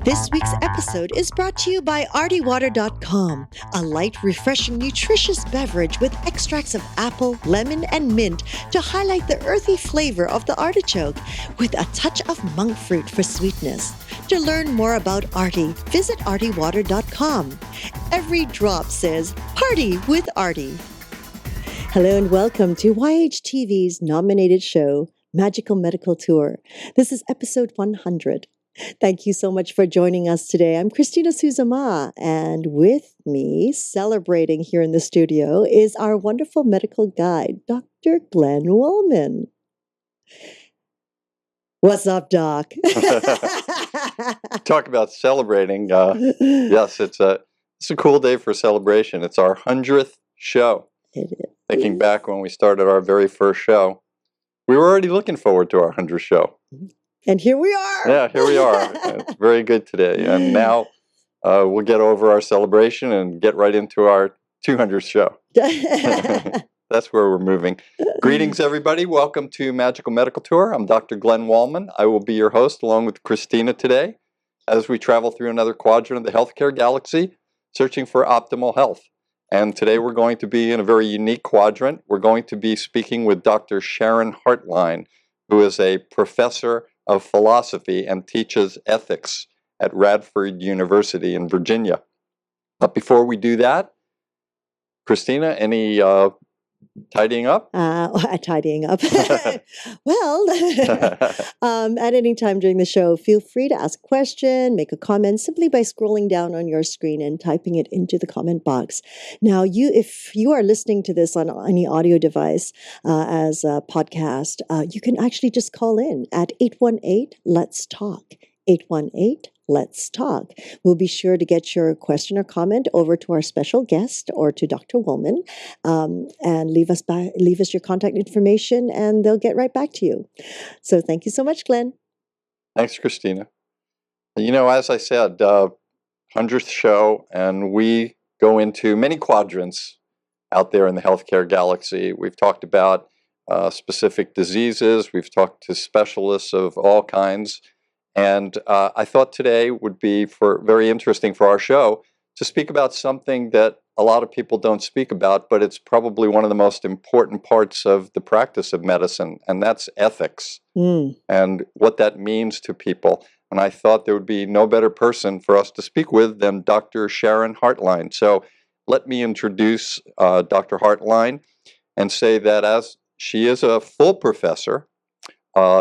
This week's episode is brought to you by artywater.com, a light, refreshing, nutritious beverage with extracts of apple, lemon, and mint to highlight the earthy flavor of the artichoke with a touch of monk fruit for sweetness. To learn more about Arty, visit artywater.com. Every drop says, "Party with Arty." Hello and welcome to YHTV's nominated show, Magical Medical Tour. This is episode 100. Thank you so much for joining us today. I'm Christina Suzama, and with me, celebrating here in the studio, is our wonderful medical guide, Dr. Glenn Woolman. What's up, Doc? Talk about celebrating. Yes, it's a cool day for celebration. It's our 100th show. It is. Thinking back when we started our very first show, we were already looking forward to our 100th show. And here we are. Yeah, here we are. It's very good today. And now we'll get over our celebration and get right into our 200th show. That's where we're moving. Greetings, everybody. Welcome to Magical Medical Tour. I'm Dr. Glenn Woolman. I will be your host along with Christina today as we travel through another quadrant of the healthcare galaxy, searching for optimal health. And today we're going to be in a very unique quadrant. We're going to be speaking with Dr. Sharon Heartline, who is a professor of philosophy and teaches ethics at Radford University in Virginia. But before we do that, Christina, any tidying up? Tidying up. Well, at any time during the show, feel free to ask a question, make a comment simply by scrolling down on your screen and typing it into the comment box. Now, if you are listening to this on any audio device as a podcast, you can actually just call in at 818-LETS-TALK. 818-LETS-TALK. We'll be sure to get your question or comment over to our special guest or to Dr. Woolman, and leave us your contact information, and they'll get right back to you. So thank you so much, Glenn. Thanks, Christina. You know, as I said, 100th show, and we go into many quadrants out there in the healthcare galaxy. We've talked about specific diseases. We've talked to specialists of all kinds. And I thought today would be very interesting for our show to speak about something that a lot of people don't speak about, but it's probably one of the most important parts of the practice of medicine, and that's ethics and what that means to people. And I thought there would be no better person for us to speak with than Dr. Sharon Heartline. So let me introduce Dr. Heartline and say that as she is a full professor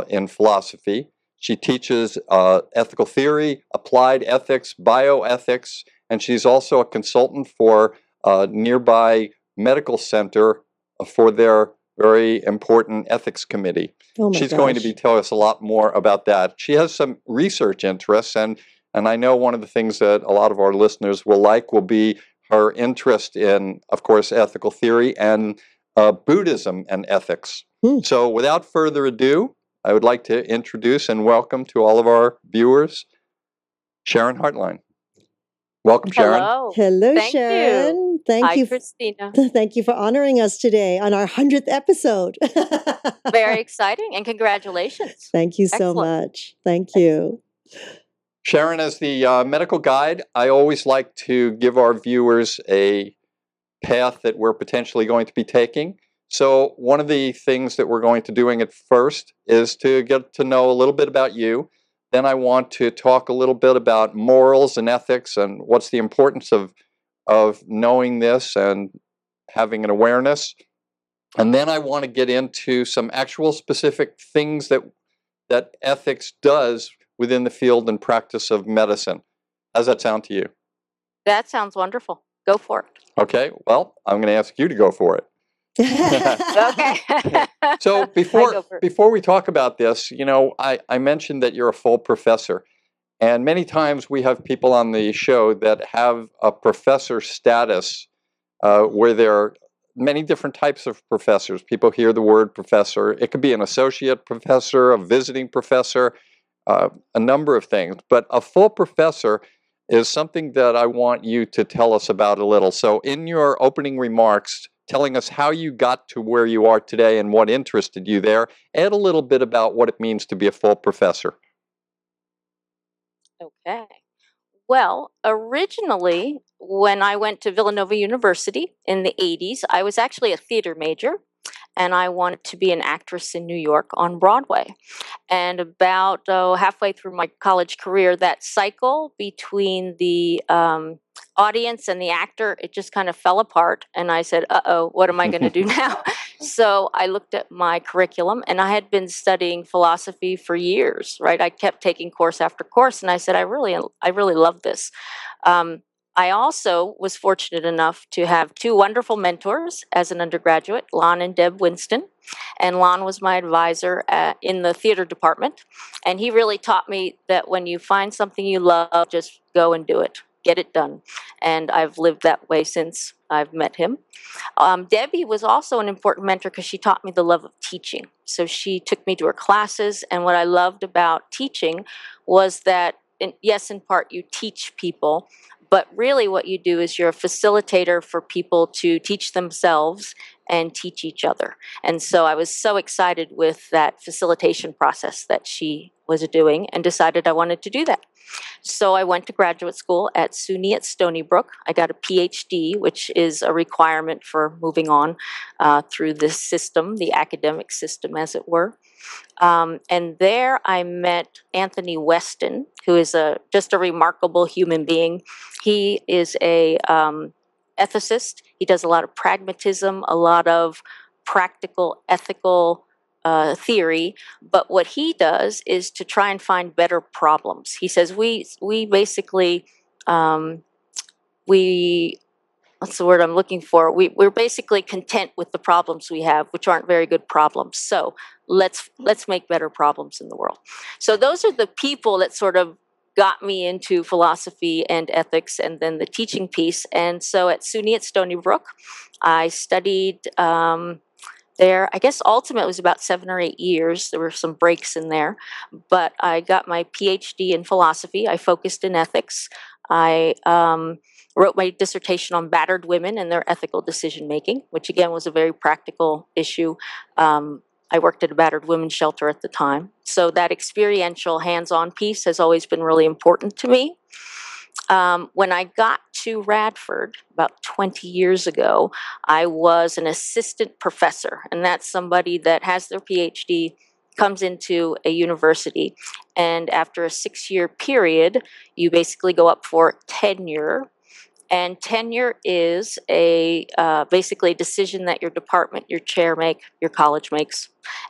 in philosophy, she teaches ethical theory, applied ethics, bioethics, and she's also a consultant for a nearby medical center for their very important ethics committee. She's going to be telling us a lot more about that. She has some research interests, and I know one of the things that a lot of our listeners will be her interest in, of course, ethical theory and Buddhism and ethics. So without further ado, I would like to introduce and welcome to all of our viewers, Sharon Heartline. Welcome, Sharon. Hello, Thank Sharon. you. Thank Hi, you. Christina. Thank you for honoring us today on our 100th episode. Very exciting, and congratulations. Thank you so much. Thank you. Sharon, as the medical guide, I always like to give our viewers a path that we're potentially going to be taking. So one of the things that we're going to doing at first is to get to know a little bit about you. Then I want to talk a little bit about morals and ethics and what's the importance of knowing this and having an awareness. And then I want to get into some actual specific things that ethics does within the field and practice of medicine. How's that sound to you? That sounds wonderful. Go for it. Okay, well, I'm going to ask you to go for it. Okay. So before we talk about this, you know, I mentioned that you're a full professor, and many times we have people on the show that have a professor status where there are many different types of professors. People hear the word professor. It could be an associate professor, a visiting professor, a number of things. But a full professor is something that I want you to tell us about a little. So in your opening remarks, telling us how you got to where you are today and what interested you there, add a little bit about what it means to be a full professor. Okay. Well, originally, when I went to Villanova University in the 80s, I was actually a theater major, and I wanted to be an actress in New York on Broadway. And about halfway through my college career, that cycle between the audience and the actor, it just kind of fell apart. And I said, uh-oh, what am I going to do now? So I looked at my curriculum, and I had been studying philosophy for years, right? I kept taking course after course, and I said, I really love this. Um, I also was fortunate enough to have two wonderful mentors as an undergraduate, Lon and Deb Winston. And Lon was my advisor in the theater department. And he really taught me that when you find something you love, just go and do it, get it done. And I've lived that way since I've met him. Debbie was also an important mentor because she taught me the love of teaching. So she took me to her classes. And what I loved about teaching was that, yes, in part, you teach people. But really, what you do is you're a facilitator for people to teach themselves and teach each other. And so I was so excited with that facilitation process that she was doing and decided I wanted to do that. So I went to graduate school at SUNY at Stony Brook. I got a PhD, which is a requirement for moving on through this system, the academic system, as it were. And there I met Anthony Weston, who is just a remarkable human being. He is a ethicist. He does a lot of pragmatism, a lot of practical, ethical theory. But what he does is to try and find better problems. He says we basically we what's the word I'm looking for? We're basically content with the problems we have, which aren't very good problems. So let's make better problems in the world. So those are the people that sort of got me into philosophy and ethics, and then the teaching piece. And so at SUNY at Stony Brook, I studied there. I guess ultimately it was about 7 or 8 years. There were some breaks in there, but I got my PhD in philosophy. I focused in ethics. I wrote my dissertation on battered women and their ethical decision making, which again was a very practical issue. I worked at a battered women's shelter at the time. So that experiential hands-on piece has always been really important to me. When I got to Radford about 20 years ago, I was an assistant professor, and that's somebody that has their PhD, comes into a university, and after a 6-year period, you basically go up for tenure. And tenure is basically a decision that your department, your chair your college makes.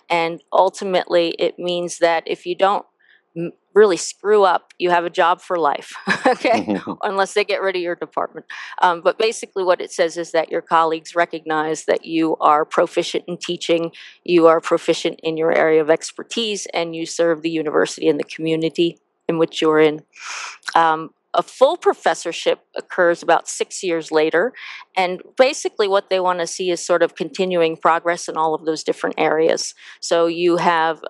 And ultimately, it means that if you don't really screw up, you have a job for life, okay? Unless they get rid of your department. But basically what it says is that your colleagues recognize that you are proficient in teaching, you are proficient in your area of expertise, and you serve the university and the community in which you're in. A full professorship occurs about 6 years later, and basically what they want to see is sort of continuing progress in all of those different areas. So you have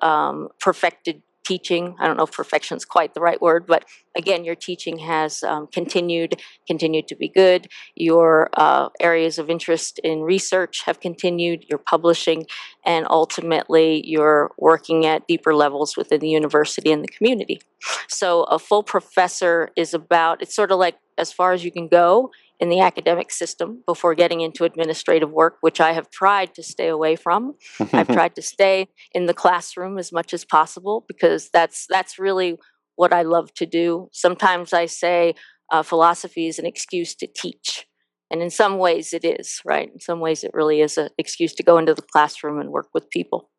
perfected teaching. I don't know if perfection is quite the right word, but again, your teaching has continued to be good. Your areas of interest in research have continued, your publishing, and ultimately you're working at deeper levels within the university and the community. So a full professor is it's sort of like as far as you can go in the academic system before getting into administrative work, which I have tried to stay away from. I've tried to stay in the classroom as much as possible because that's really what I love to do. Sometimes I say philosophy is an excuse to teach. And in some ways it is, right? In some ways it really is an excuse to go into the classroom and work with people.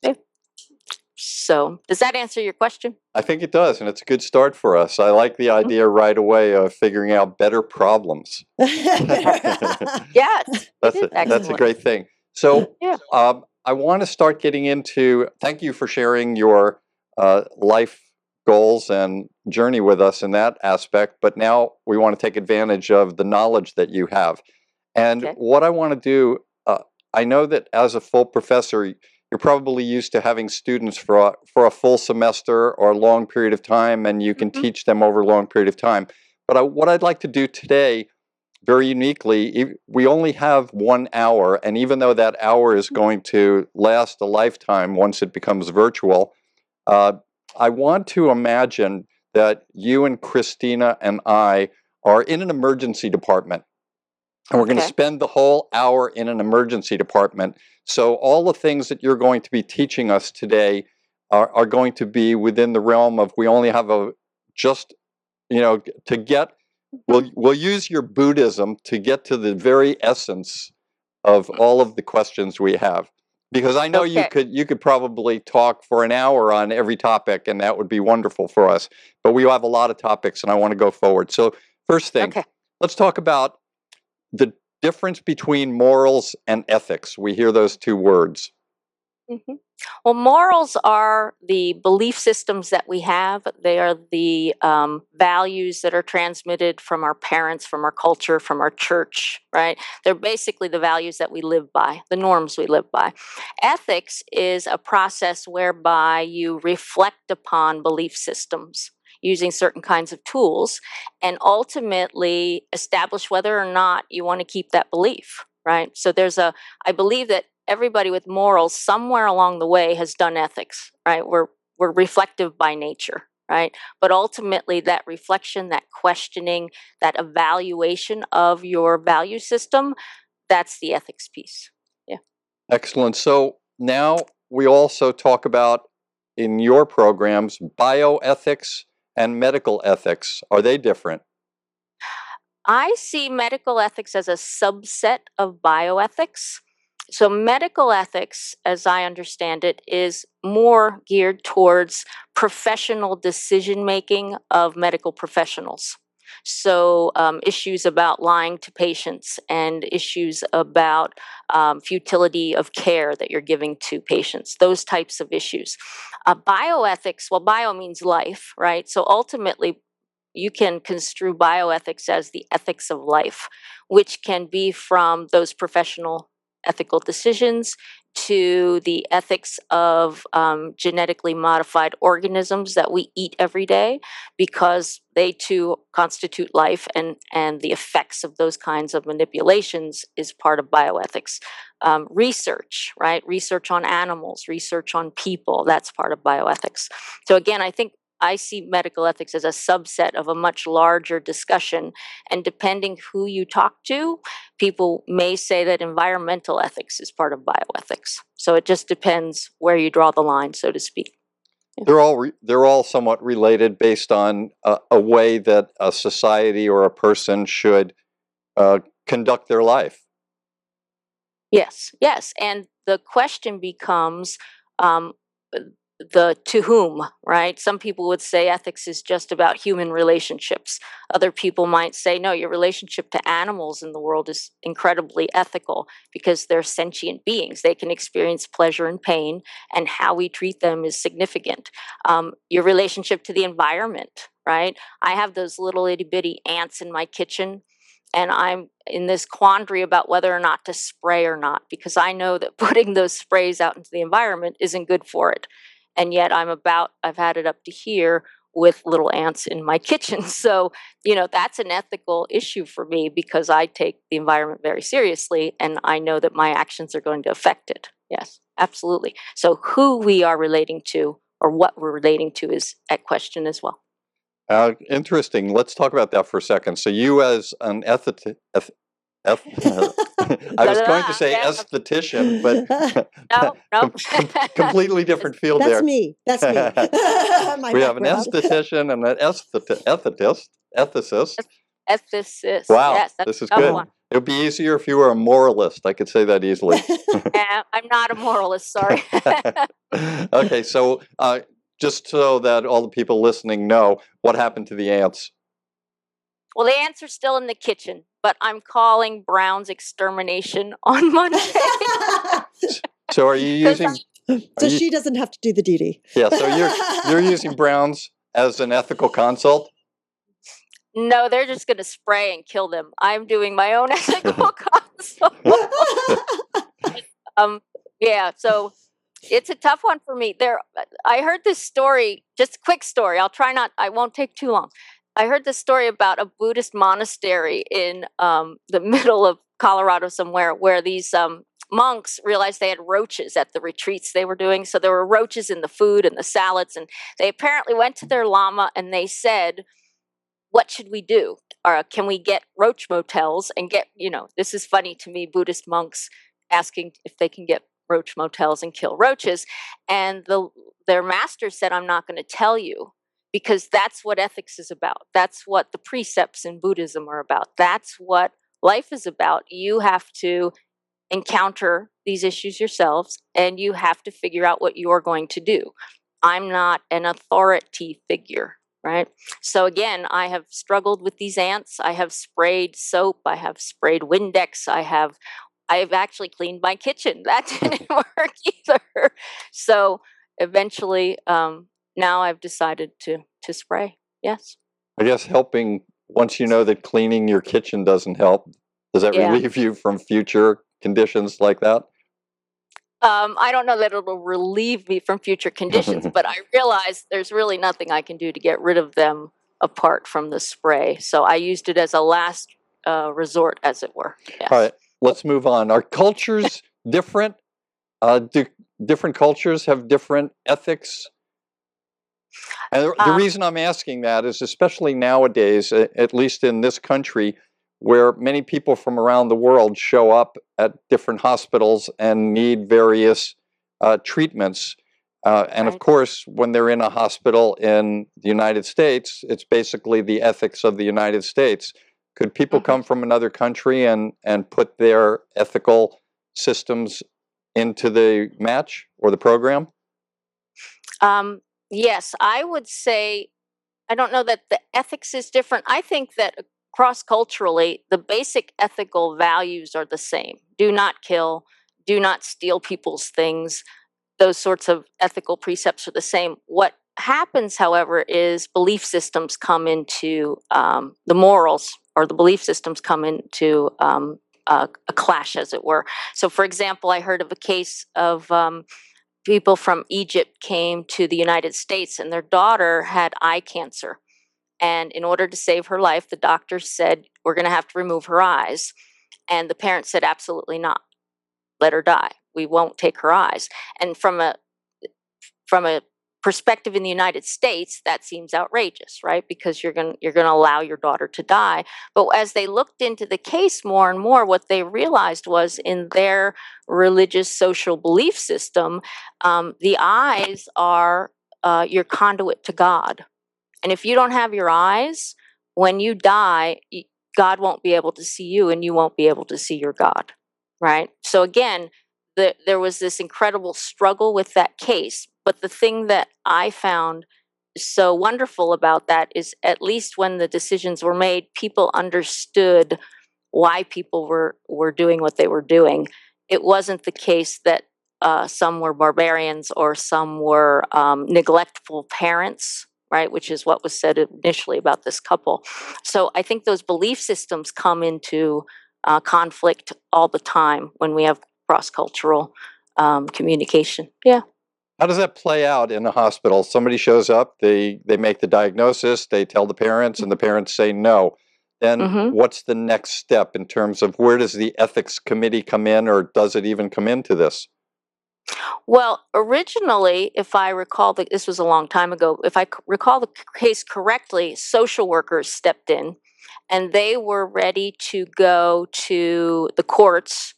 Okay. So does that answer your question? I think it does, and it's a good start for us. I like the idea right away of figuring out better problems. Yeah, That's a great thing. So yeah. I want to start getting into, thank you for sharing your life goals and journey with us in that aspect, but now we want to take advantage of the knowledge that you have. And what I want to do, I know that as a full professor, you're probably used to having students for a full semester or a long period of time, and you can teach them over a long period of time. But what I'd like to do today, very uniquely, we only have 1 hour, and even though that hour is going to last a lifetime once it becomes virtual, I want to imagine that you and Christina and I are in an emergency department. And we're going to spend the whole hour in an emergency department. So all the things that you're going to be teaching us today are going to be within the realm of, we only have to get, we'll use your Buddhism to get to the very essence of all of the questions we have. Because I know you could probably talk for an hour on every topic, and that would be wonderful for us. But we have a lot of topics, and I want to go forward. So first thing, let's talk about the difference between morals and ethics. We hear those two words. Mm-hmm. Well, morals are the belief systems that we have. They are the values that are transmitted from our parents, from our culture, from our church, right? They're basically the values that we live by, the norms we live by. Ethics is a process whereby you reflect upon belief systems using certain kinds of tools and ultimately establish whether or not you want to keep that belief, right? So I believe that everybody with morals somewhere along the way has done ethics, right? We're reflective by nature, right? But ultimately that reflection, that questioning, that evaluation of your value system, that's the ethics piece. Yeah. Excellent. So now we also talk about, in your programs, bioethics and medical ethics. Are they different? I see medical ethics as a subset of bioethics. So, medical ethics, as I understand it, is more geared towards professional decision making of medical professionals. So, issues about lying to patients and issues about futility of care that you're giving to patients, those types of issues. Bioethics, well, bio means life, right? So, ultimately, you can construe bioethics as the ethics of life, which can be from those professional ethical decisions to the ethics of genetically modified organisms that we eat every day, because they too constitute life, and the effects of those kinds of manipulations is part of bioethics. Research, right? Research on animals, research on people, that's part of bioethics. So again, I see medical ethics as a subset of a much larger discussion. And depending who you talk to, people may say that environmental ethics is part of bioethics. So it just depends where you draw the line, so to speak. Yeah. They're all somewhat related based on a way that a society or a person should conduct their life. Yes, yes. And the question becomes, the to whom, right? Some people would say ethics is just about human relationships. Other people might say, no, your relationship to animals in the world is incredibly ethical because they're sentient beings. They can experience pleasure and pain, and how we treat them is significant. Your relationship to the environment, right? I have those little itty bitty ants in my kitchen, and I'm in this quandary about whether or not to spray or not, because I know that putting those sprays out into the environment isn't good for it. And yet I've had it up to here with little ants in my kitchen. So, that's an ethical issue for me because I take the environment very seriously and I know that my actions are going to affect it. Yes, absolutely. So who we are relating to or what we're relating to is at question as well. Interesting. Let's talk about that for a second. So you, as an I was going to say esthetician, but no. completely different field That's there. me. That's me. We have an esthetician and an ethicist. Ethicist. Wow, Yes, that's this is a tough good. one. It would be easier if you were a moralist. I could say that easily. I'm not a moralist, sorry. Okay, so just so that all the people listening know, what happened to the ants? Well, the ants are still in the kitchen, but I'm calling Brown's extermination on Monday. So are you using? So she doesn't have to do the duty. Yeah. So you're using Brown's as an ethical consult? No, they're just going to spray and kill them. I'm doing my own ethical consult. Yeah. So it's a tough one for me. I heard this story. Just a quick story. I won't take too long. I heard this story about a Buddhist monastery in the middle of Colorado somewhere, where these monks realized they had roaches at the retreats they were doing. So there were roaches in the food and the salads. And they apparently went to their lama and they said, what should we do? Or can we get roach motels and get, this is funny to me, Buddhist monks asking if they can get roach motels and kill roaches. And their master said, I'm not going to tell you, because that's what ethics is about. That's what the precepts in Buddhism are about. That's what life is about. You have to encounter these issues yourselves, and you have to figure out what you're going to do. I'm not an authority figure, right? So again, I have struggled with these ants. I have sprayed soap. I have sprayed Windex. I've actually cleaned my kitchen. That didn't work either. So eventually, now I've decided to spray. Yes. I guess helping, once you know that cleaning your kitchen doesn't help, does that Yeah. relieve you from future conditions like that? I don't know that it'll relieve me from future conditions, but I realize there's really nothing I can do to get rid of them apart from the spray. So I used it as a last resort, as it were. Yes. All right, let's move on. Are cultures different? Do different cultures have different ethics? And the reason I'm asking that is, especially nowadays, at least in this country, where many people from around the world show up at different hospitals and need various treatments. And of Right. course, when they're in a hospital in the United States, it's basically the ethics of the United States. Could people Mhm. come from another country and put their ethical systems into the match or the program? Yes, I would say, I don't know that the ethics is different. I think that cross culturally, the basic ethical values are the same. Do not kill, do not steal people's things. Those sorts of ethical precepts are the same. What happens, however, is belief systems come into the morals, or the belief systems come into a clash, as it were. So, for example, I heard of a case of people from Egypt came to the United States and their daughter had eye cancer. And in order to save her life, the doctor said, we're going to have to remove her eyes. And the parents said, absolutely not. Let her die. We won't take her eyes. And from a perspective in the United States, that seems outrageous, right? Because you're going to allow your daughter to die. But as they looked into the case more and more, what they realized was, in their religious social belief system, the eyes are your conduit to God. And if you don't have your eyes, when you die, God won't be able to see you, and you won't be able to see your God, right? So again, there was this incredible struggle with that case. But the thing that I found so wonderful about that is, at least when the decisions were made, people understood why people were doing what they were doing. It wasn't the case that some were barbarians or some were neglectful parents, right? Which is what was said initially about this couple. So I think those belief systems come into conflict all the time when we have cross-cultural communication. Yeah. How does that play out in a hospital? Somebody shows up, they make the diagnosis, they tell the parents, and the parents say no. Then Hmm. what's the next step in terms of where does the ethics committee come in, or does it even come into this? Well, originally, if I recall, this was a long time ago, if I recall the case correctly, social workers stepped in and they were ready to go to the courts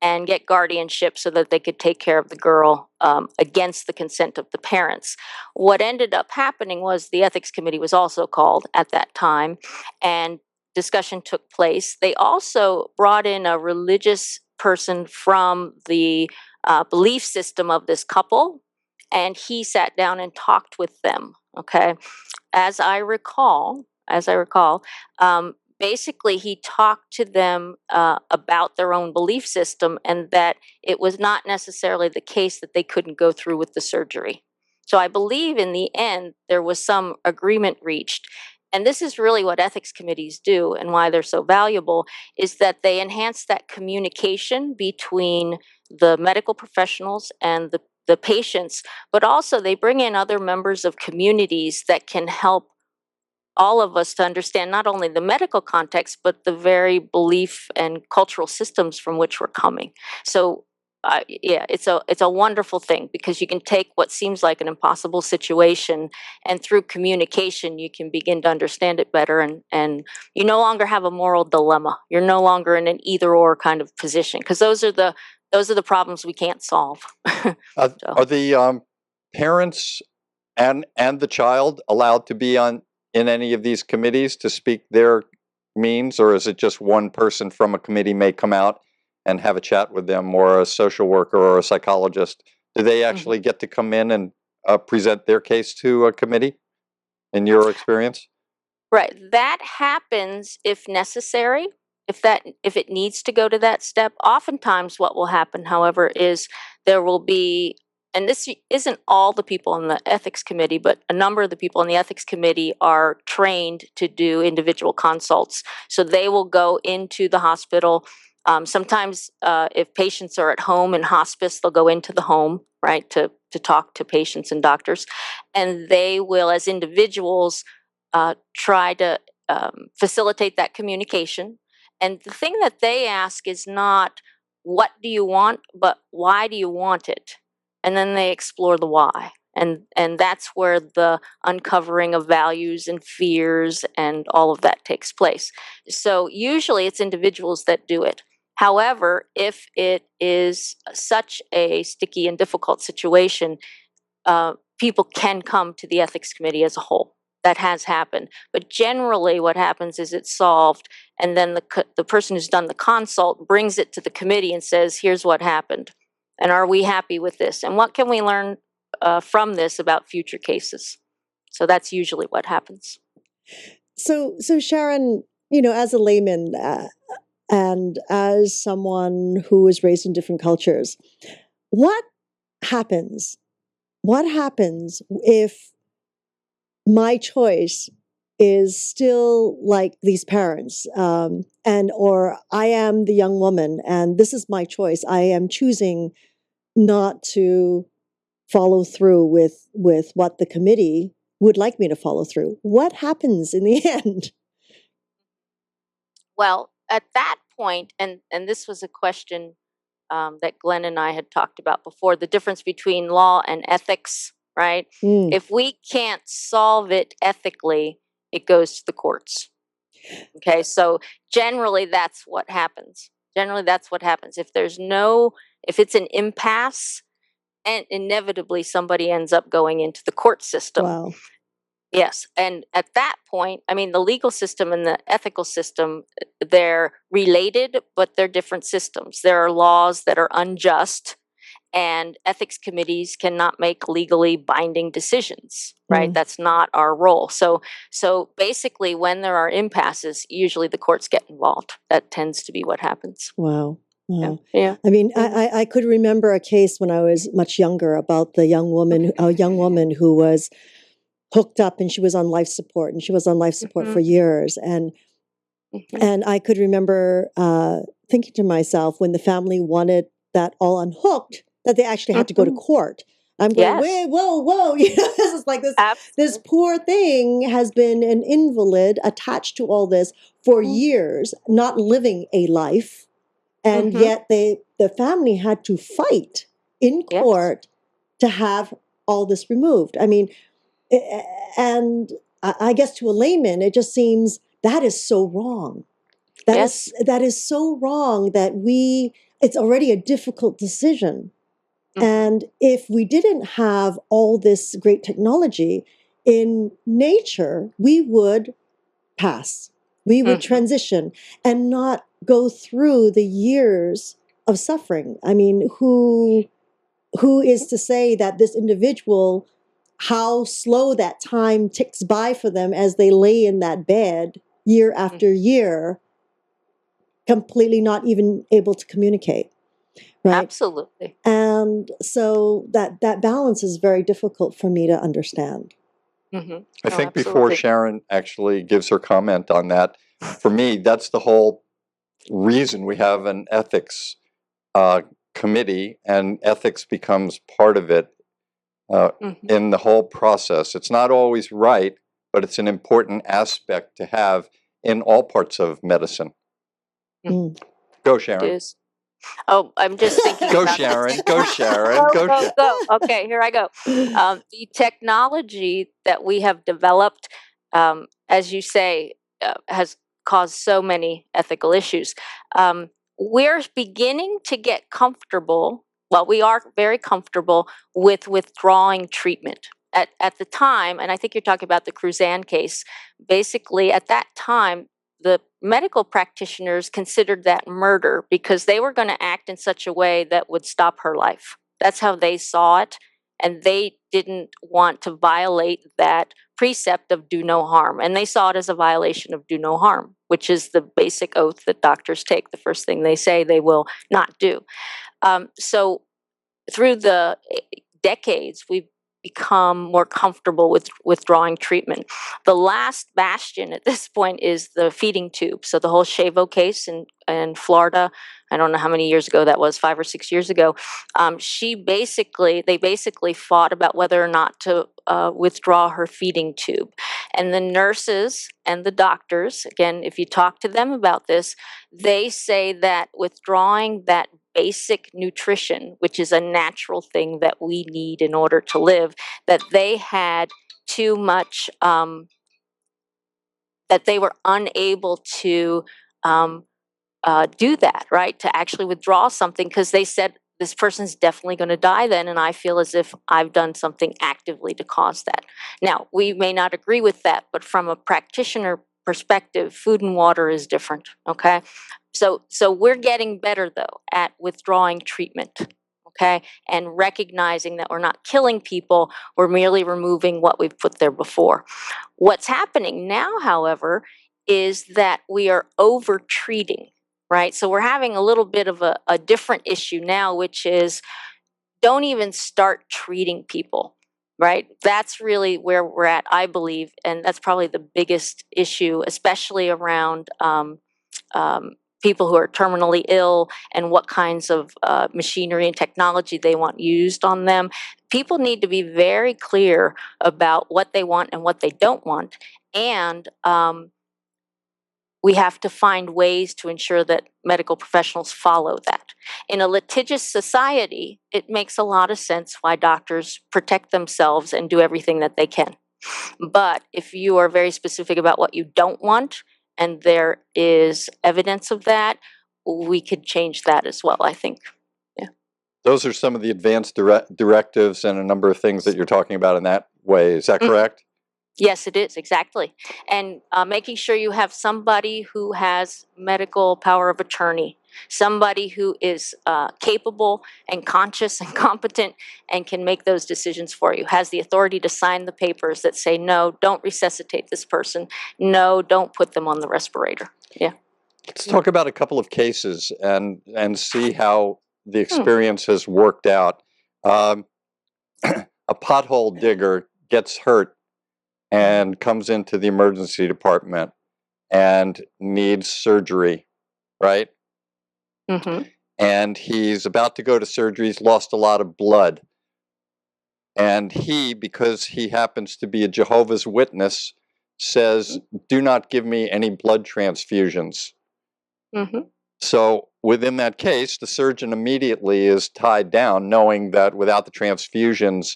and get guardianship so that they could take care of the girl against the consent of the parents. What ended up happening was the ethics committee was also called at that time, and discussion took place. They also brought in a religious person from the belief system of this couple, and he sat down and talked with them. Okay, as I recall, basically he talked to them about their own belief system, and that it was not necessarily the case that they couldn't go through with the surgery. So I believe in the end there was some agreement reached. And this is really what ethics committees do, and why they're so valuable, is that they enhance that communication between the medical professionals and the patients, but also they bring in other members of communities that can help all of us to understand not only the medical context, but the very belief and cultural systems from which we're coming. So yeah, it's a wonderful thing, because you can take what seems like an impossible situation, and through communication you can begin to understand it better, and you no longer have a moral dilemma. You're no longer in an either or kind of position, because those are the problems we can't solve. Are the parents and the child allowed to be in any of these committees to speak their means, or is it just one person from a committee may come out and have a chat with them, or a social worker or a psychologist? Do they actually get to come in and present their case to a committee, in your experience? Right. That happens if necessary, if it needs to go to that step. Oftentimes what will happen, however, is there will be, and this isn't all the people in the ethics committee, but a number of the people in the ethics committee are trained to do individual consults. So they will go into the hospital. Sometimes if patients are at home in hospice, they'll go into the home, right, to talk to patients and doctors. And they will, as individuals, try to facilitate that communication. And the thing that they ask is not, what do you want, but why do you want it? And then they explore the why. And that's where the uncovering of values and fears and all of that takes place. So usually it's individuals that do it. However, if it is such a sticky and difficult situation, people can come to the ethics committee as a whole. That has happened. But generally what happens is it's solved, and then the person who's done the consult brings it to the committee and says, here's what happened. And are we happy with this? And what can we learn from this about future cases? So that's usually what happens. So Sharon, as a layman and as someone who was raised in different cultures, what happens? What happens if my choice is still like these parents, or I am the young woman and this is my choice. I am choosing not to follow through with what the committee would like me to follow through. What happens in the end? Well, at that point, and this was a question that Glenn and I had talked about before, the difference between law and ethics, right? If we can't solve it ethically, it goes to the courts. Okay, so generally that's what happens. If it's an impasse, and inevitably somebody ends up going into the court system. Wow. Yes, and at that point, I mean, the legal system and the ethical system, they're related, but they're different systems. There are laws that are unjust, and ethics committees cannot make legally binding decisions, right? That's not our role. So basically, when there are impasses, usually the courts get involved. That tends to be what happens. Wow. Wow. Yeah. I mean, I could remember a case when I was much younger about a young woman who was hooked up, and she was on life support, for years. And I could remember thinking to myself, when the family wanted that all unhooked, that they actually had to go to court. I'm going, wait, whoa, this is like this. This poor thing has been an invalid attached to all this for years, not living a life. And yet the family had to fight in court to have all this removed. I mean, and I guess to a layman, it just seems that is so wrong. That is so wrong that it's already a difficult decision. And if we didn't have all this great technology in nature, we would pass. We would transition and not go through the years of suffering. I mean, who is to say that this individual, how slow that time ticks by for them as they lay in that bed year after year, completely not even able to communicate, right? Absolutely. And so that balance is very difficult for me to understand. I think before Sharon actually gives her comment on that, for me, that's the whole reason we have an ethics committee, and ethics becomes part of it in the whole process. It's not always right, but it's an important aspect to have in all parts of medicine. Go, Sharon. It is. Oh, I'm just thinking Go, about Sharon. Go, Sharon. Go, Go, go, Sharon. go. Okay, here I go. The technology that we have developed, as you say, has caused so many ethical issues. We're beginning to get comfortable. Well, we are very comfortable with withdrawing treatment. At the time, and I think you're talking about the Cruzan case, basically at that time, the medical practitioners considered that murder because they were going to act in such a way that would stop her life. That's how they saw it. And they didn't want to violate that precept of do no harm. And they saw it as a violation of do no harm, which is the basic oath that doctors take. The first thing they say they will not do. So through the decades, we've become more comfortable with withdrawing treatment. The last bastion at this point is the feeding tube. So the whole Shavo case in Florida, I don't know how many years ago that was, 5 or 6 years ago. They basically fought about whether or not to withdraw her feeding tube. And the nurses and the doctors, again, if you talk to them about this, they say that withdrawing that basic nutrition, which is a natural thing that we need in order to live, that they had too much, that they were unable to do that, right? To actually withdraw something because they said, this person's definitely going to die then, and I feel as if I've done something actively to cause that. Now, we may not agree with that, but from a practitioner perspective, food and water is different, okay? So we're getting better, though, at withdrawing treatment, okay? And recognizing that we're not killing people, we're merely removing what we've put there before. What's happening now, however, is that we are over-treating, right? So we're having a little bit of a different issue now, which is don't even start treating people, right? That's really where we're at, I believe, and that's probably the biggest issue, especially around people who are terminally ill and what kinds of machinery and technology they want used on them. People need to be very clear about what they want and what they don't want, and we have to find ways to ensure that medical professionals follow that. In a litigious society, it makes a lot of sense why doctors protect themselves and do everything that they can. But if you are very specific about what you don't want, and there is evidence of that, we could change that as well, I think. Yeah. Those are some of the advanced directives and a number of things that you're talking about in that way. Is that correct? Yes, it is, exactly. And making sure you have somebody who has medical power of attorney, somebody who is capable and conscious and competent and can make those decisions for you, has the authority to sign the papers that say, no, don't resuscitate this person. No, don't put them on the respirator. Yeah. Let's talk about a couple of cases and see how the experience has worked out. A pothole digger gets hurt and comes into the emergency department and needs surgery, right? Mm-hmm. And he's about to go to surgery. He's lost a lot of blood. And he, because he happens to be a Jehovah's Witness, says, do not give me any blood transfusions. Mm-hmm. So within that case, the surgeon immediately is tied down, knowing that without the transfusions,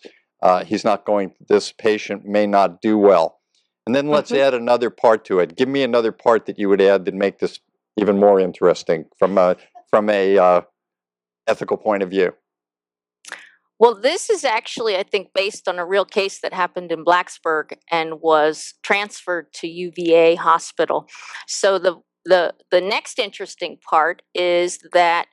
this patient may not do well. And then let's add another part to it. Give me another part that you would add to make this even more interesting from a ethical point of view. Well, this is actually, I think, based on a real case that happened in Blacksburg and was transferred to UVA Hospital. So the next interesting part is that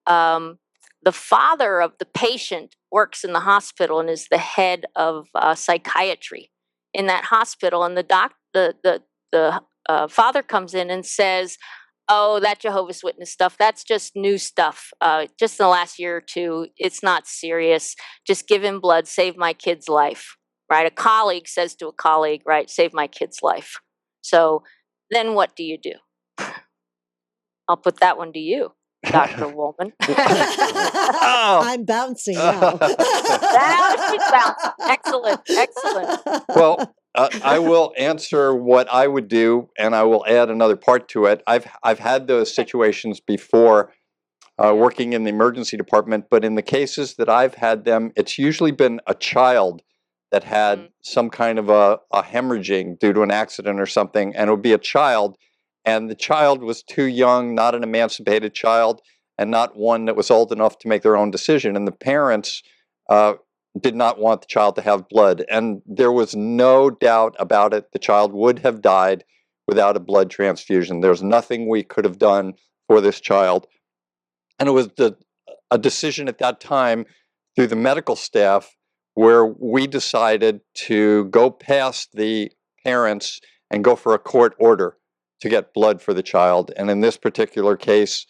the father of the patient works in the hospital and is the head of psychiatry in that hospital, and the father comes in and says, oh, that Jehovah's Witness stuff, that's just new stuff. Just in the last year or two, it's not serious. Just give him blood, save my kid's life, right? A colleague says to a colleague, right, save my kid's life. So then what do you do? I'll put that one to you, Dr. Woolman. I'm bouncing now. Now she's bouncing. Excellent, excellent. Well, I will answer what I would do, and I will add another part to it. I've had those situations before working in the emergency department, but in the cases that I've had them, it's usually been a child that had some kind of a hemorrhaging due to an accident or something, and it would be a child, and the child was too young, not an emancipated child, and not one that was old enough to make their own decision, and the parents did not want the child to have blood, and there was no doubt about it. The child would have died without a blood transfusion. There's nothing we could have done for this child. And it was a decision at that time through the medical staff where we decided to go past the parents and go for a court order to get blood for the child. And in this particular case,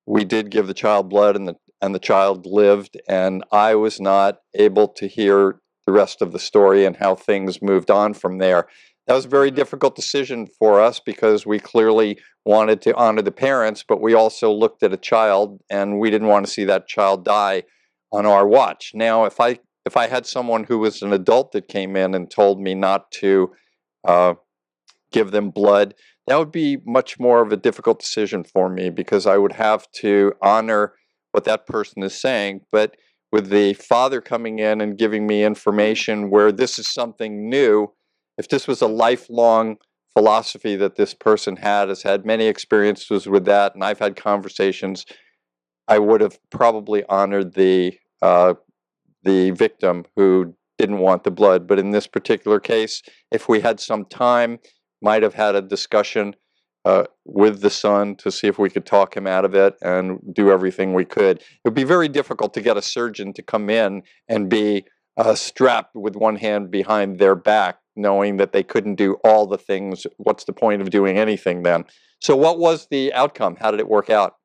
we did give the child blood, and the child lived. And I was not able to hear the rest of the story and how things moved on from there. That was a very difficult decision for us because we clearly wanted to honor the parents, but we also looked at a child and we didn't want to see that child die on our watch. Now, if I had someone who was an adult that came in and told me not to give them blood, that would be much more of a difficult decision for me because I would have to honor what that person is saying. But with the father coming in and giving me information where this is something new, if this was a lifelong philosophy that this person has had many experiences with that, and I've had conversations, I would have probably honored the victim who didn't want the blood. But in this particular case, if we had some time, might have had a discussion with the son to see if we could talk him out of it and do everything we could. It would be very difficult to get a surgeon to come in and be strapped with one hand behind their back, knowing that they couldn't do all the things. What's the point of doing anything then? So what was the outcome? How did it work out?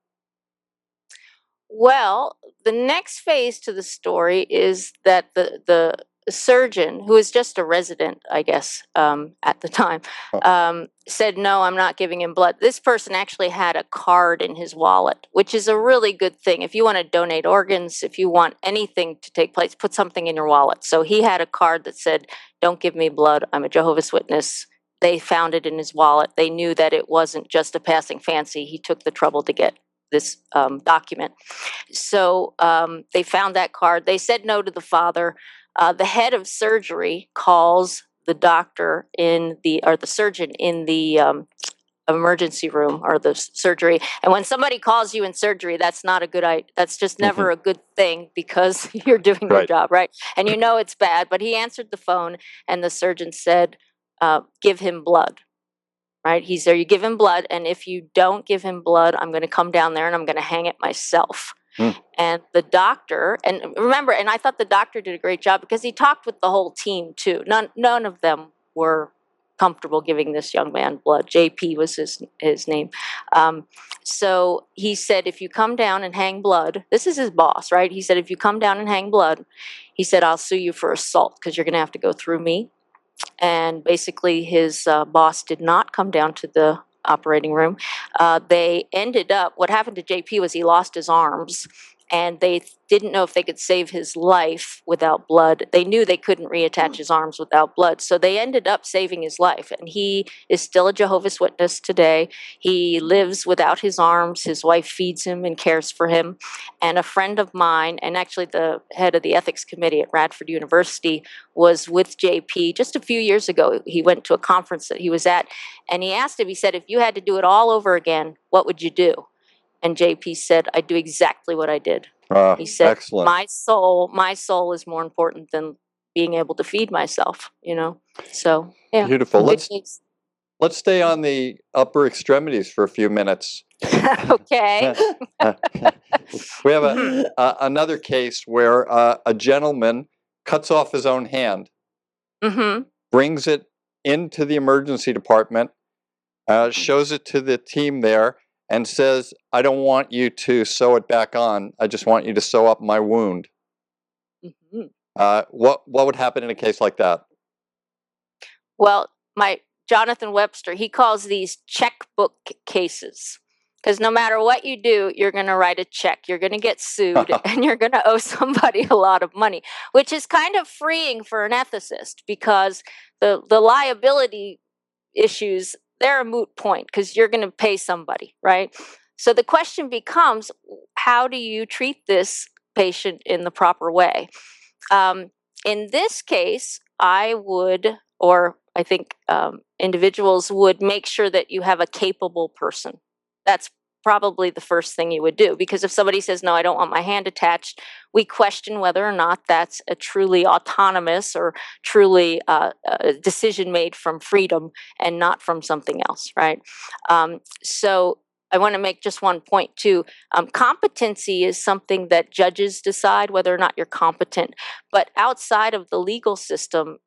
Well, the next phase to the story is that the surgeon, who was just a resident, I guess, at the time, said, no, I'm not giving him blood. This person actually had a card in his wallet, which is a really good thing. If you want to donate organs, if you want anything to take place, put something in your wallet. So he had a card that said, don't give me blood. I'm a Jehovah's Witness. They found it in his wallet. They knew that it wasn't just a passing fancy. He took the trouble to get this document. So they found that card. They said no to the father. The head of surgery calls the doctor or the surgeon in the emergency room or the surgery. And when somebody calls you in surgery, that's not a good idea. That's just never a good thing because you're doing your job, right? And you know it's bad. But he answered the phone and the surgeon said, give him blood. Right? He's there, you give him blood, and if you don't give him blood, I'm going to come down there and I'm going to hang it myself. And the doctor, and remember, and I thought the doctor did a great job because he talked with the whole team too. None of them were comfortable giving this young man blood. JP was his name. So he said, if you come down and hang blood, this is his boss, right? He said, if you come down and hang blood, he said, I'll sue you for assault because you're going to have to go through me. And basically his boss did not come down to the operating room. They ended up, what happened to JP was he lost his arms, and they didn't know if they could save his life without blood. They knew they couldn't reattach his arms without blood, so they ended up saving his life. And he is still a Jehovah's Witness today. He lives without his arms. His wife feeds him and cares for him. And a friend of mine, and actually the head of the ethics committee at Radford University, was with JP just a few years ago. He went to a conference that he was at, and he asked him, he said, if you had to do it all over again, what would you do? And JP said, I'd do exactly what I did. He said, excellent. my soul is more important than being able to feed myself, you know? So, yeah. Beautiful. Let's stay on the upper extremities for a few minutes. Okay. We have another case where a gentleman cuts off his own hand, brings it into the emergency department, shows it to the team there, and says, I don't want you to sew it back on. I just want you to sew up my wound. What would happen in a case like that? Well, my Jonathan Webster, he calls these checkbook cases. Because no matter what you do, you're going to write a check. You're going to get sued and you're going to owe somebody a lot of money, which is kind of freeing for an ethicist because the liability issues, they're a moot point because you're going to pay somebody, right? So the question becomes, how do you treat this patient in the proper way? In this case, I would, or I think individuals would make sure that you have a capable person. That's probably the first thing you would do, because if somebody says, no, I don't want my hand attached, we question whether or not that's a truly autonomous or truly a decision made from freedom and not from something else, right? So I want to make just one point too. Competency is something that judges decide whether or not you're competent. But outside of the legal system,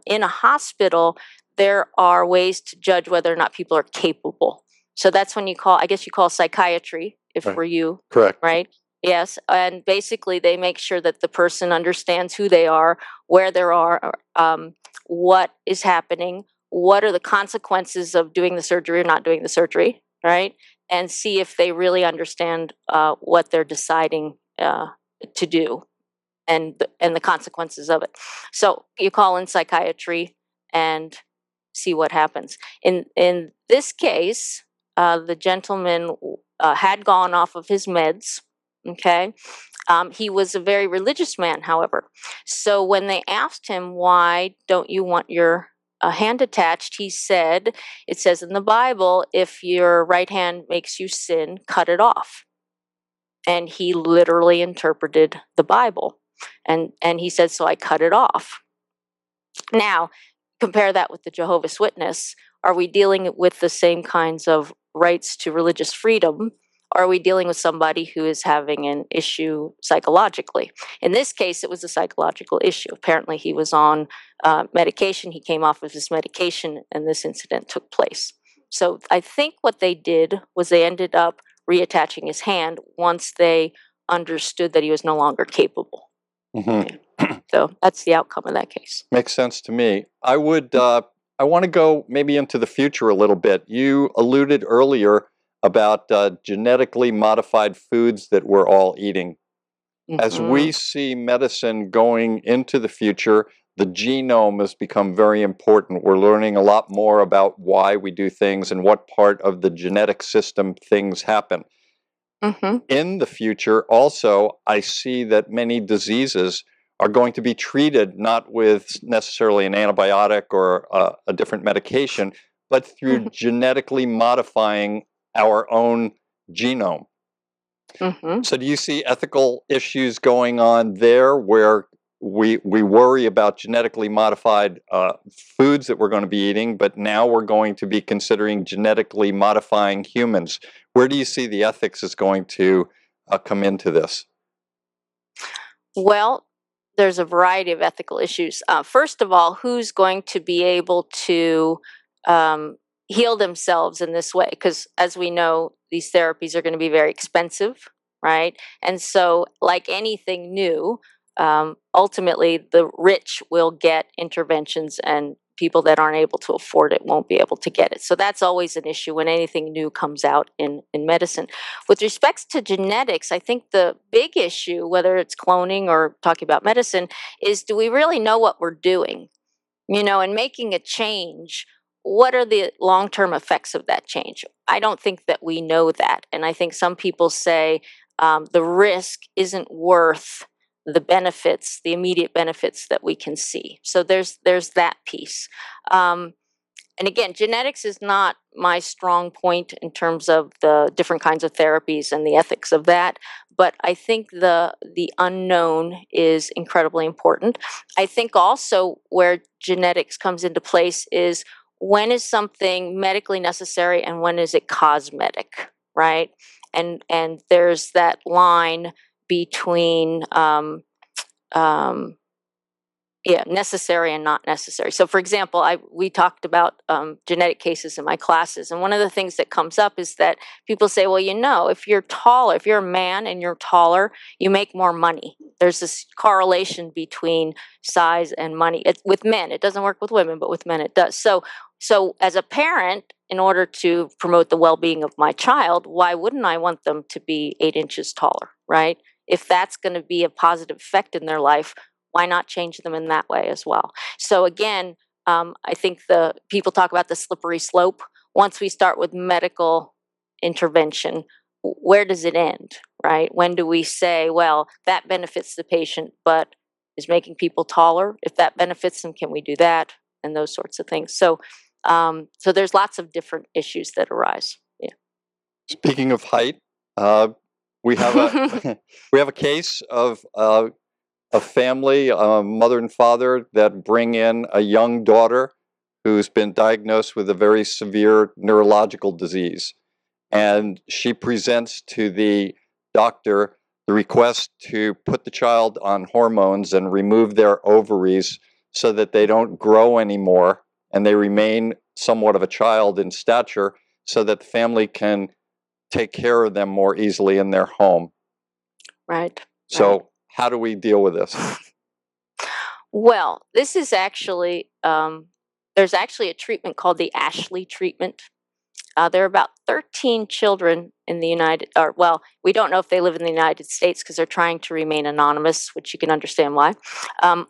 in a hospital, there are ways to judge whether or not people are capable. So that's when I guess you call psychiatry, if Right. we're you, Correct. right? Yes. And basically, they make sure that the person understands who they are, where they are, what is happening, what are the consequences of doing the surgery or not doing the surgery, right? And see if they really understand what they're deciding to do and the consequences of it. So you call in psychiatry and see what happens. In this case, the gentleman had gone off of his meds. Okay, he was a very religious man, however. So when they asked him, "Why don't you want your hand attached?" he said, "It says in the Bible, if your right hand makes you sin, cut it off." And he literally interpreted the Bible. And he said, so I cut it off. Now, compare that with the Jehovah's Witness. Are we dealing with the same kinds of rights to religious freedom? Or are we dealing with somebody who is having an issue psychologically? In this case, it was a psychological issue. Apparently, he was on medication. He came off of his medication, and this incident took place. So I think what they did was they ended up reattaching his hand once they understood that he was no longer capable. Mm-hmm. So that's the outcome of that case. Makes sense to me. I would. I want to go maybe into the future a little bit. You alluded earlier about genetically modified foods that we're all eating. As we see medicine going into the future, the genome has become very important. We're learning a lot more about why we do things and what part of the genetic system things happen. In the future, also, I see that many diseases are going to be treated not with necessarily an antibiotic or a different medication, but through genetically modifying our own genome. So do you see ethical issues going on there where we worry about genetically modified foods that we're going to be eating, but now we're going to be considering genetically modifying humans? Where do you see the ethics is going to come into this? Well, there's a variety of ethical issues. First of all, who's going to be able to heal themselves in this way? Because as we know, these therapies are going to be very expensive, right? And so, like anything new, ultimately the rich will get interventions and people that aren't able to afford it won't be able to get it. So that's always an issue when anything new comes out in medicine. With respects to genetics, I think the big issue, whether it's cloning or talking about medicine, is do we really know what we're doing? And making a change, what are the long-term effects of that change? I don't think that we know that. And I think some people say the risk isn't worth the benefits, the immediate benefits that we can see. So there's that piece. And again, genetics is not my strong point in terms of the different kinds of therapies and the ethics of that. But I think the unknown is incredibly important. I think also where genetics comes into place is when is something medically necessary and when is it cosmetic, right? And there's that line between necessary and not necessary. So, for example, we talked about genetic cases in my classes, and one of the things that comes up is that people say, "Well, if you're taller, if you're a man and you're taller, you make more money." There's this correlation between size and money. With men, it doesn't work with women, but with men, it does. So, as a parent, in order to promote the well-being of my child, why wouldn't I want them to be 8 inches taller, right? If that's going to be a positive effect in their life, why not change them in that way as well? So again, I think the people talk about the slippery slope. Once we start with medical intervention, where does it end, right? When do we say, well, that benefits the patient, but is making people taller? If that benefits them, can we do that? And those sorts of things. So, so there's lots of different issues that arise. Yeah. Speaking of height, we have a we have a case of a family, a mother and father, that bring in a young daughter who's been diagnosed with a very severe neurological disease. And she presents to the doctor the request to put the child on hormones and remove their ovaries so that they don't grow anymore and they remain somewhat of a child in stature so that the family can take care of them more easily in their home. Right. So, right. how do we deal with this? Well, this is actually, there's actually a treatment called the Ashley treatment. There are about 13 children in the well, we don't know if they live in the United States because they're trying to remain anonymous, which you can understand why.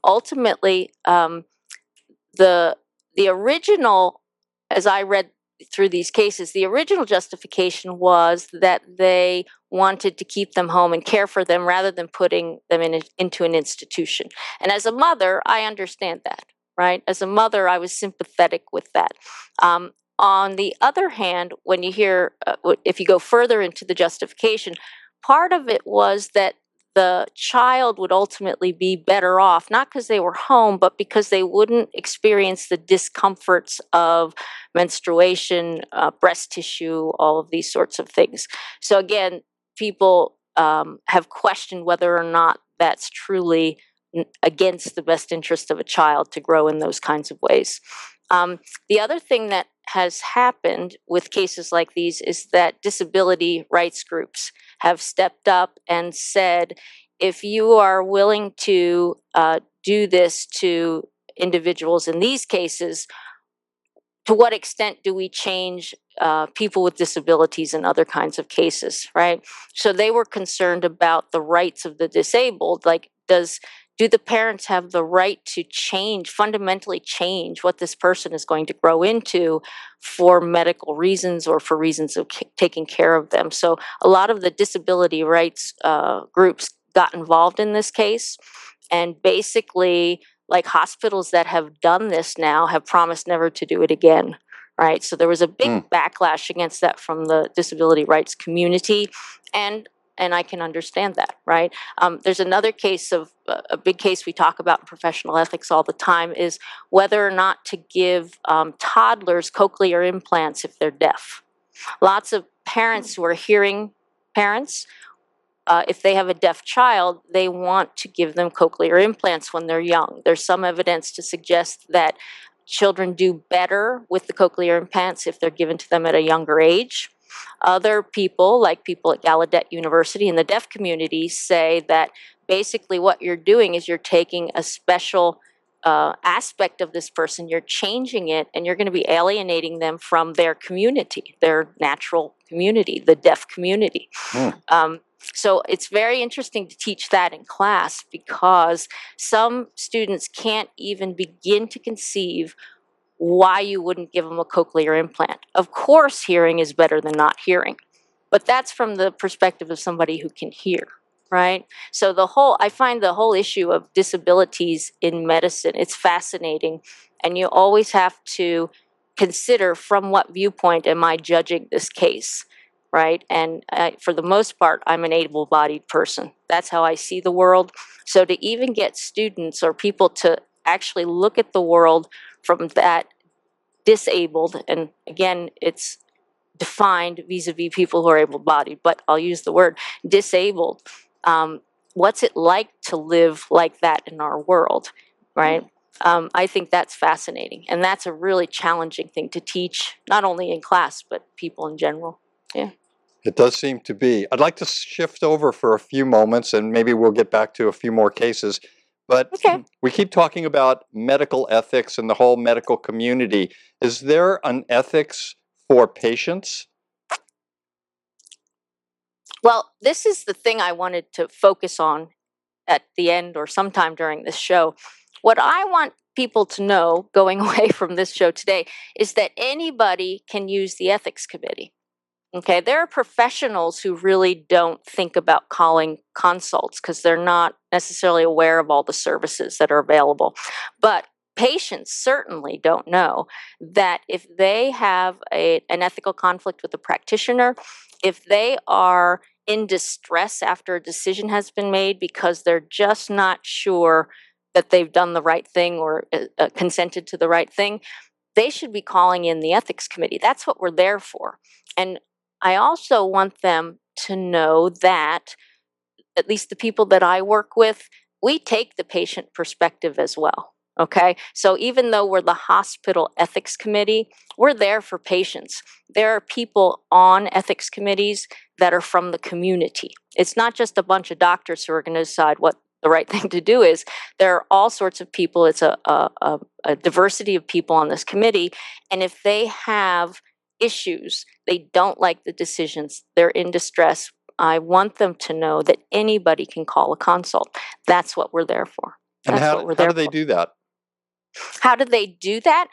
Ultimately, the original, as I read through these cases, the original justification was that they wanted to keep them home and care for them rather than putting them into an institution. And as a mother, I understand that, right? As a mother, I was sympathetic with that. On the other hand, when you hear, if you go further into the justification, part of it was that the child would ultimately be better off, not because they were home, but because they wouldn't experience the discomforts of menstruation, breast tissue, all of these sorts of things. So again, people have questioned whether or not that's truly against the best interest of a child to grow in those kinds of ways. The other thing that has happened with cases like these is that disability rights groups have stepped up and said, if you are willing to do this to individuals in these cases, to what extent do we change people with disabilities in other kinds of cases, right? So they were concerned about the rights of the disabled. Like, do the parents have the right to fundamentally change what this person is going to grow into for medical reasons or for reasons of taking care of them? So a lot of the disability rights groups got involved in this case, and basically, like, hospitals that have done this now have promised never to do it again, right? So there was a big backlash against that from the disability rights community, and I can understand that, right? There's another case of a big case we talk about in professional ethics all the time is whether or not to give toddlers cochlear implants if they're deaf. Lots of parents who are hearing parents, if they have a deaf child, they want to give them cochlear implants when they're young. There's some evidence to suggest that children do better with the cochlear implants if they're given to them at a younger age. Other people, like people at Gallaudet University in the deaf community, say that basically what you're doing is you're taking a special aspect of this person, you're changing it, and you're going to be alienating them from their community, their natural community, the deaf community. So it's very interesting to teach that in class because some students can't even begin to conceive why you wouldn't give them a cochlear implant. Of course, hearing is better than not hearing, but that's from the perspective of somebody who can hear, right? So I find the whole issue of disabilities in medicine, it's fascinating, and you always have to consider from what viewpoint am I judging this case, right? And for the most part, I'm an able-bodied person. That's how I see the world. So to even get students or people to actually look at the world from that disabled, and again, it's defined vis-a-vis people who are able-bodied, but I'll use the word disabled. What's it like to live like that in our world, right? I think that's fascinating, and that's a really challenging thing to teach, not only in class, but people in general. Yeah. It does seem to be. I'd like to shift over for a few moments, and maybe we'll get back to a few more cases. But Okay. we keep talking about medical ethics and the whole medical community. Is there an ethics for patients? Well, this is the thing I wanted to focus on at the end or sometime during this show. What I want people to know going away from this show today is that anybody can use the ethics committee. Okay, there are professionals who really don't think about calling consults because they're not necessarily aware of all the services that are available. But patients certainly don't know that if they have an ethical conflict with a practitioner, if they are in distress after a decision has been made because they're just not sure that they've done the right thing or consented to the right thing, they should be calling in the ethics committee. That's what we're there for. And I also want them to know that, at least the people that I work with, we take the patient perspective as well. Okay. So even though we're the hospital ethics committee, we're there for patients. There are people on ethics committees that are from the community. It's not just a bunch of doctors who are going to decide what the right thing to do is. There are all sorts of people. It's a diversity of people on this committee. And if they have issues, they don't like the decisions, they're in distress, I want them to know that anybody can call a consult. That's what we're there for. And That's what we're how there do they for. do that? How do they do that?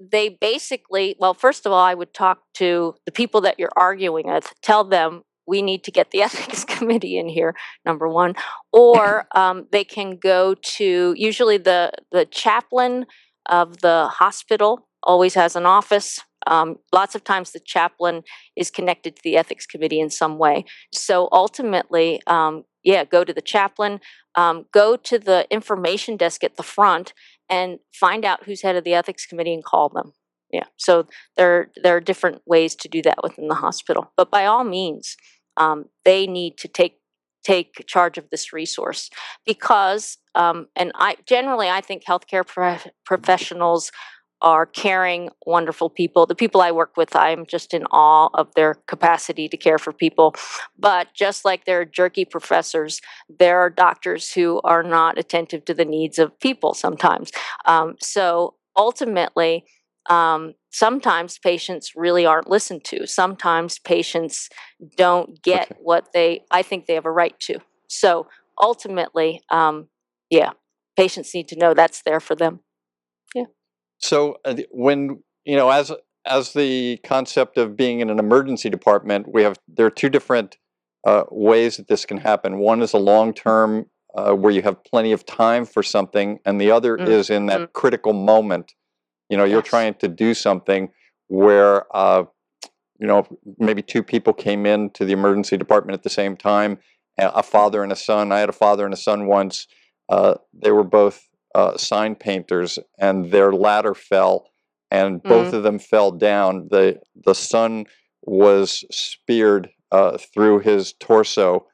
They basically, well, first of all, I would talk to the people that you're arguing with, tell them we need to get the ethics committee in here, number one. Or they can go to, usually the chaplain of the hospital always has an office. Lots of times the chaplain is connected to the ethics committee in some way. So ultimately, go to the chaplain, go to the information desk at the front and find out who's head of the ethics committee and call them. Yeah, so there are different ways to do that within the hospital. But by all means, they need to take charge of this resource because, and I think healthcare professionals are caring, wonderful people. The people I work with, I'm just in awe of their capacity to care for people. But just like there are jerky professors, there are doctors who are not attentive to the needs of people sometimes. So ultimately, sometimes patients really aren't listened to. Sometimes patients don't get Okay. what I think they have a right to. So ultimately, patients need to know that's there for them. Yeah. So when as the concept of being in an emergency department, there are two different ways that this can happen. One is a long term where you have plenty of time for something, and the other is in that critical moment. You're Yes. trying to do something where maybe two people came in to the emergency department at the same time, a father and a son. I had a father and a son once. They were both sign painters, and their ladder fell, and both of them fell down. The son was speared through his torso,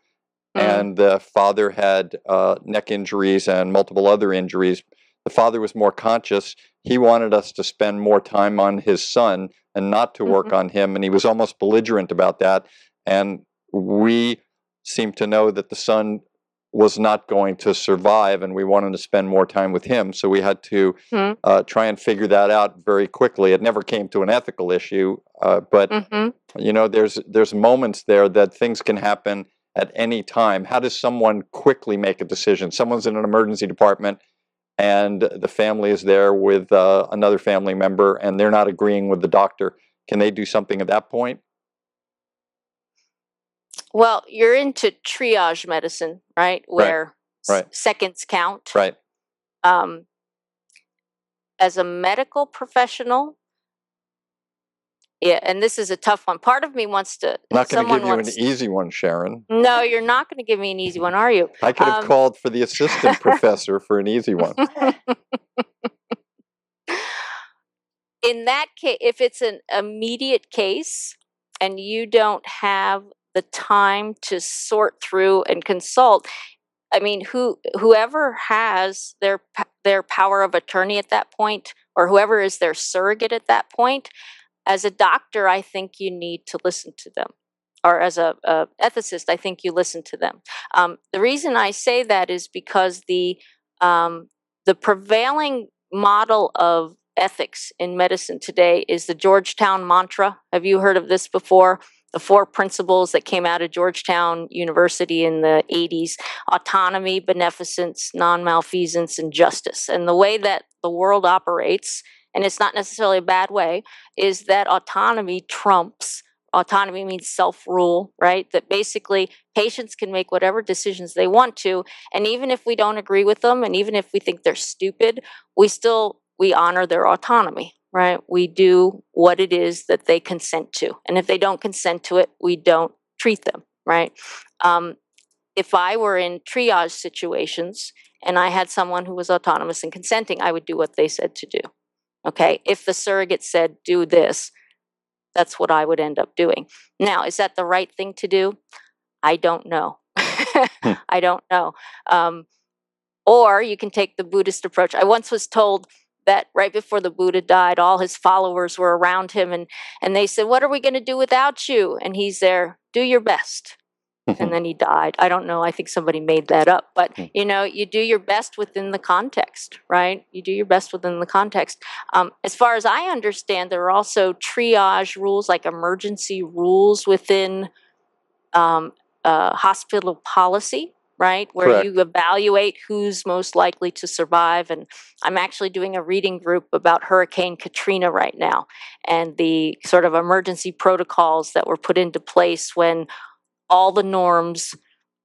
and the father had neck injuries and multiple other injuries. The father was more conscious. He wanted us to spend more time on his son and not to work on him, and he was almost belligerent about that. And we seemed to know that the son was not going to survive, and we wanted to spend more time with him. So we had to try and figure that out very quickly. It never came to an ethical issue, but there's moments there that things can happen at any time. How does someone quickly make a decision? Someone's in an emergency department, and the family is there with another family member, and they're not agreeing with the doctor. Can they do something at that point? Well, you're into triage medicine, right? Where Right. seconds count. Right. As a medical professional, yeah, and this is a tough one. Part of me wants to. I'm not going to give you an wants. easy one, Sharon. No, you're not going to give me an easy one, are you? I could have called for the assistant professor for an easy one. In that case, if it's an immediate case and you don't have the time to sort through and consult, I mean, whoever has their power of attorney at that point, or whoever is their surrogate at that point, as a doctor, I think you need to listen to them. Or as a ethicist, I think you listen to them. The reason I say that is because the prevailing model of ethics in medicine today is the Georgetown mantra. Have you heard of this before? The 4 principles that came out of Georgetown University in the 80s: autonomy, beneficence, non-malfeasance, and justice. And the way that the world operates, and it's not necessarily a bad way, is that autonomy trumps autonomy means self-rule, right? That basically patients can make whatever decisions they want to, and even if we don't agree with them, and even if we think they're stupid, we honor their autonomy, right? We do what it is that they consent to, and if they don't consent to it, we don't treat them, right? If I were in triage situations and I had someone who was autonomous and consenting, I would do what they said to do. Okay. If the surrogate said, do this, that's what I would end up doing. Now, is that the right thing to do? I don't know. Hmm. I don't know. Or you can take the Buddhist approach. I once was told that right before the Buddha died, all his followers were around him and they said, what are we going to do without you? And he's there, do your best. And then he died. I don't know. I think somebody made that up. But, you do your best within the context, right? You do your best within the context. As far as I understand, there are also triage rules, like emergency rules within hospital policy, right? Where Correct. you evaluate who's most likely to survive. And I'm actually doing a reading group about Hurricane Katrina right now and the sort of emergency protocols that were put into place when all the norms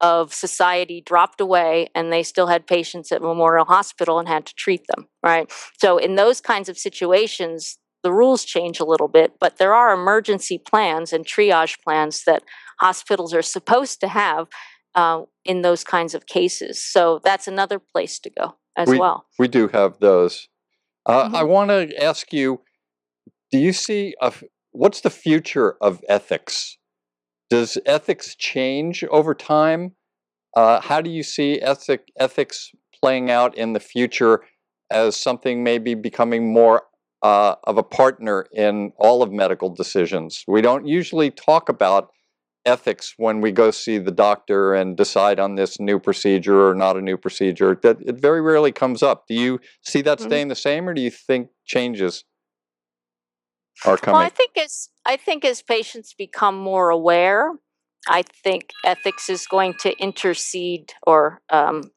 of society dropped away and they still had patients at Memorial Hospital and had to treat them, right? So in those kinds of situations, the rules change a little bit, but there are emergency plans and triage plans that hospitals are supposed to have in those kinds of cases. So that's another place to go as well. We do have those. I Mhm. want to ask you, do you see what's the future of ethics? Does ethics change over time? How do you see ethics playing out in the future as something maybe becoming more of a partner in all of medical decisions? We don't usually talk about ethics when we go see the doctor and decide on this new procedure or not a new procedure. That it very rarely comes up. Do you see that Mhm. staying the same, or do you think changes are Well, coming? I think as patients become more aware, I think ethics is going to intercede or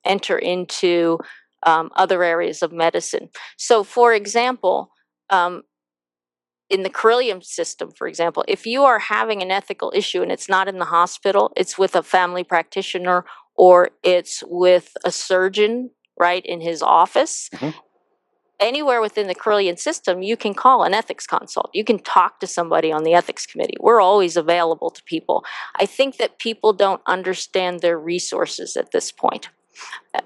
enter into other areas of medicine. So, for example, um, in the Carillium system, for example, if you are having an ethical issue and it's not in the hospital, it's with a family practitioner or it's with a surgeon, right, in his office, Mhm. anywhere within the Carillion system, you can call an ethics consult. You can talk to somebody on the ethics committee. We're always available to people. I think that people don't understand their resources at this point.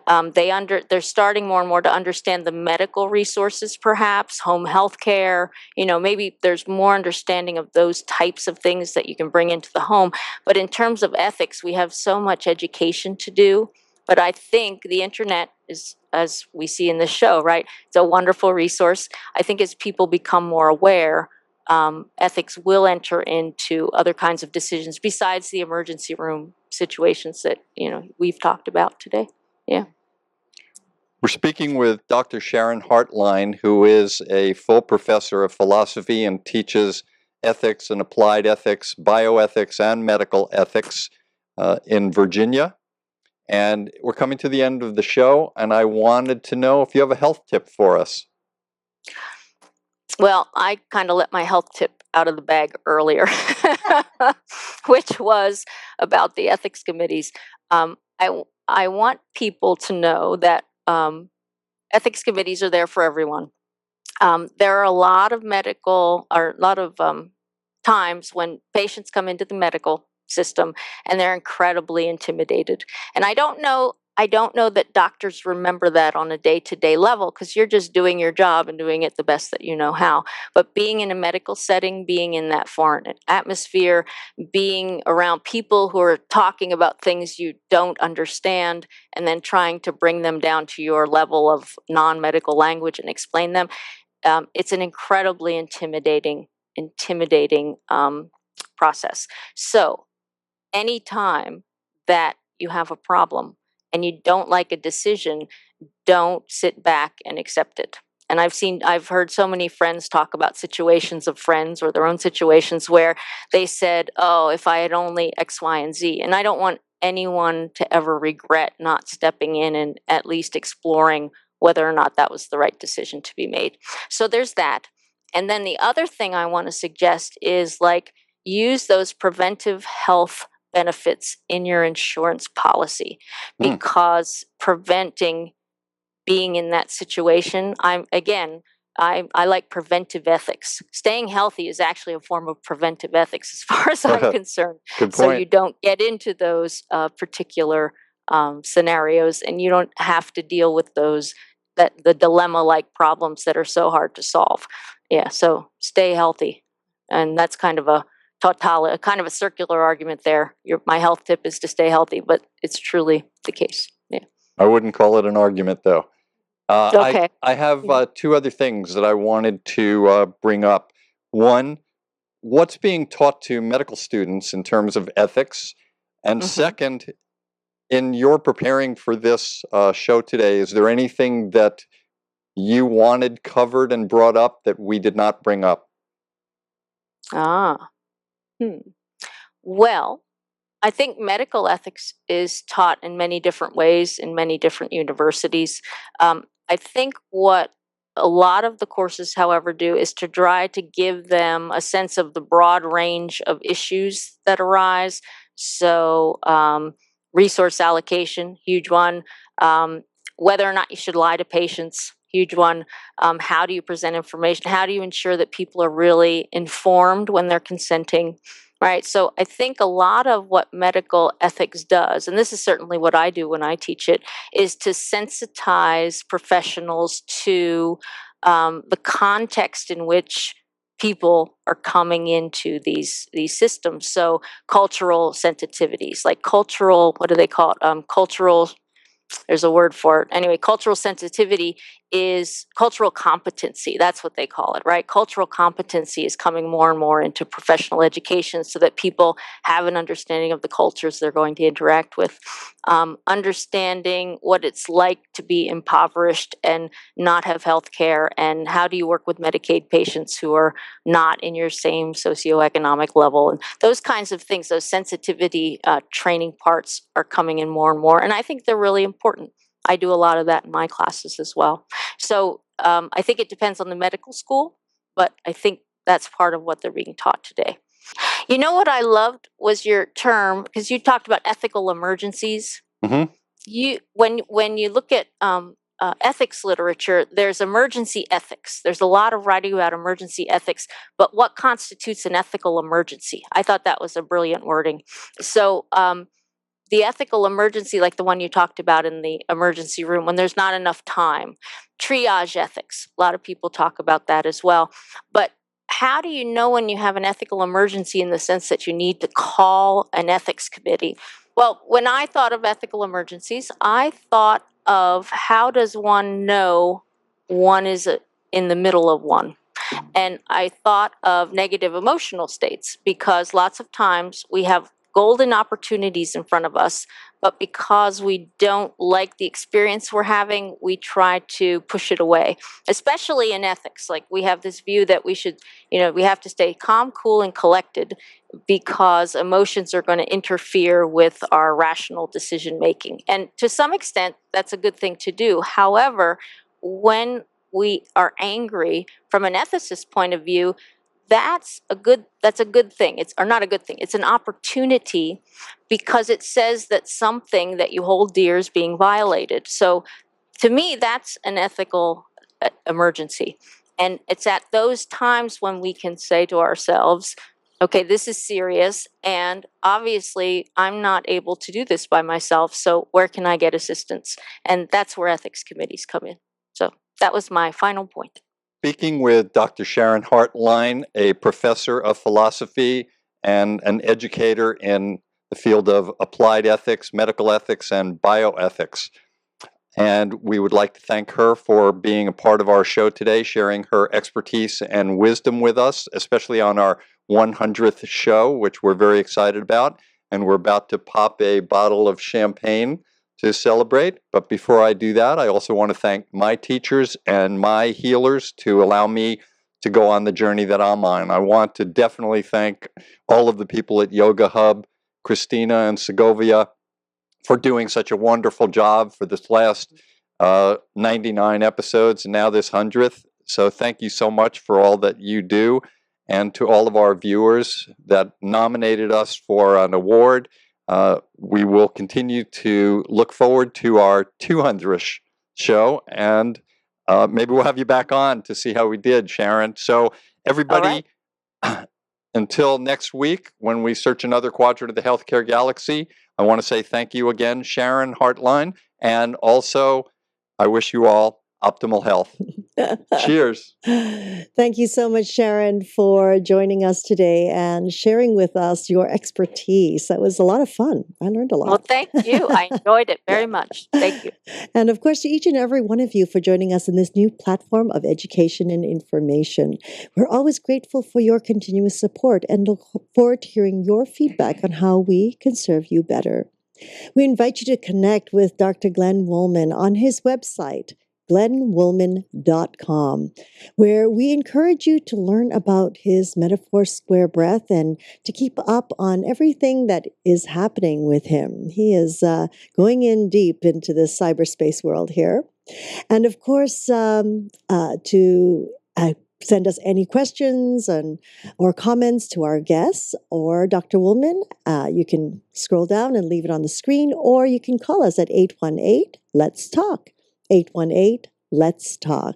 They're starting more and more to understand the medical resources, perhaps home health care. Maybe there's more understanding of those types of things that you can bring into the home. But in terms of ethics, we have so much education to do. But I think the internet is, as we see in this show, right? It's a wonderful resource. I think as people become more aware, ethics will enter into other kinds of decisions besides the emergency room situations that we've talked about today. Yeah. We're speaking with Dr. Sharon Heartline, who is a full professor of philosophy and teaches ethics and applied ethics, bioethics, and medical ethics in Virginia. And we're coming to the end of the show, and I wanted to know if you have a health tip for us. Well, I kind of let my health tip out of the bag earlier, which was about the ethics committees. I want people to know that ethics committees are there for everyone. There are a lot of times when patients come into the medical system and they're incredibly intimidated. And I don't know that doctors remember that on a day-to-day level because you're just doing your job and doing it the best that you know how. But being in a medical setting, being in that foreign atmosphere, being around people who are talking about things you don't understand and then trying to bring them down to your level of non-medical language and explain them, it's an incredibly intimidating process. So anytime that you have a problem and you don't like a decision, don't sit back and accept it. And I've heard so many friends talk about situations of friends or their own situations where they said, oh, if I had only X, Y, and Z. And I don't want anyone to ever regret not stepping in and at least exploring whether or not that was the right decision to be made. So there's that. And then the other thing I want to suggest is, like, use those preventive health benefits in your insurance policy, because preventing being in that situation, I like preventive ethics. Staying healthy is actually a form of preventive ethics as far as I'm concerned. Good So point. you don't get into those particular scenarios, and you don't have to deal with the dilemma-like problems that are so hard to solve. Yeah, so stay healthy, and that's kind of a kind of a circular argument there. My health tip is to stay healthy, but it's truly the case. Yeah. I wouldn't call it an argument, though. Okay. I have two other things that I wanted to bring up. One, what's being taught to medical students in terms of ethics? And second, in your preparing for this show today, is there anything that you wanted covered and brought up that we did not bring up? Well, I think medical ethics is taught in many different ways in many different universities. I think what a lot of the courses, however, do is to try to give them a sense of the broad range of issues that arise. So, resource allocation, huge one. Whether or not you should lie to patients, huge one. How do you present information? How do you ensure that people are really informed when they're consenting? Right. So I think a lot of what medical ethics does, and this is certainly what I do when I teach it, is to sensitize professionals to the context in which people are coming into these systems. So cultural sensitivities, like what do they call it? Cultural, there's a word for it. Anyway, cultural sensitivity is cultural competency. That's what they call it, right? Cultural competency is coming more and more into professional education so that people have an understanding of the cultures they're going to interact with. Understanding what it's like to be impoverished and not have health care, and how do you work with Medicaid patients who are not in your same socioeconomic level. And those kinds of things, those sensitivity training parts are coming in more and more. And I think they're really important. I do a lot of that in my classes as well. So I think it depends on the medical school, but I think that's part of what they're being taught today. You know what I loved was your term, because you talked about ethical emergencies. When you look at ethics literature, there's emergency ethics. There's a lot of writing about emergency ethics, but what constitutes an ethical emergency? I thought that was a brilliant wording. So the ethical emergency, like the one you talked about in the emergency room, when there's not enough time. Triage ethics, a lot of people talk about that as well. But how do you know when you have an ethical emergency in the sense that you need to call an ethics committee? Well, when I thought of ethical emergencies, I thought of how does one know one is in the middle of one? And I thought of negative emotional states, because lots of times we have golden opportunities in front of us, but because we don't like the experience we're having, we try to push it away, especially in ethics. Like, we have this view that we should, we have to stay calm, cool, and collected, because emotions are going to interfere with our rational decision making. And to some extent, that's a good thing to do. However, when we are angry, from an ethicist point of view, that's a good thing. It's not a good thing. It's an opportunity, because it says that something that you hold dear is being violated. So to me, that's an ethical emergency. And it's at those times when we can say to ourselves, okay, this is serious, and obviously I'm not able to do this by myself, so where can I get assistance? And that's where ethics committees come in. So that was my final point. Speaking with Dr. Sharon Heartline, a professor of philosophy and an educator in the field of applied ethics, medical ethics, and bioethics. And we would like to thank her for being a part of our show today, sharing her expertise and wisdom with us, especially on our 100th show, which we're very excited about. And we're about to pop a bottle of champagne to celebrate. But before I do that, I also want to thank my teachers and my healers to allow me to go on the journey that I'm on. I want to definitely thank all of the people at Yoga Hub, Christina and Segovia, for doing such a wonderful job for this last 99 episodes and now this 100th. So thank you so much for all that you do. and to all of our viewers that nominated us for an award. We will continue to look forward to our 200th show, and maybe we'll have you back on to see how we did, Sharon. So everybody, until next week, when we search another quadrant of the healthcare galaxy, I want to say thank you again, Sharon Heartline, and also I wish you all optimal health. Cheers. Thank you so much, Sharon, for joining us today and sharing with us your expertise. That was a lot of fun. I learned a lot. Well, thank you. I enjoyed it very much. Thank you. And of course, to each and every one of you for joining us in this new platform of education and information. We're always grateful for your continuous support and look forward to hearing your feedback on how we can serve you better. We invite you to connect with Dr. Glenn Woolman on his website, glennwoolman.com, where we encourage you to learn about his metaphor square breath and to keep up on everything that is happening with him. He is going in deep into the cyberspace world here. And of course, to send us any questions or comments to our guests or Dr. Woolman, you can scroll down and leave it on the screen, or you can call us at 818-LETS-TALK. 818-LETS-TALK.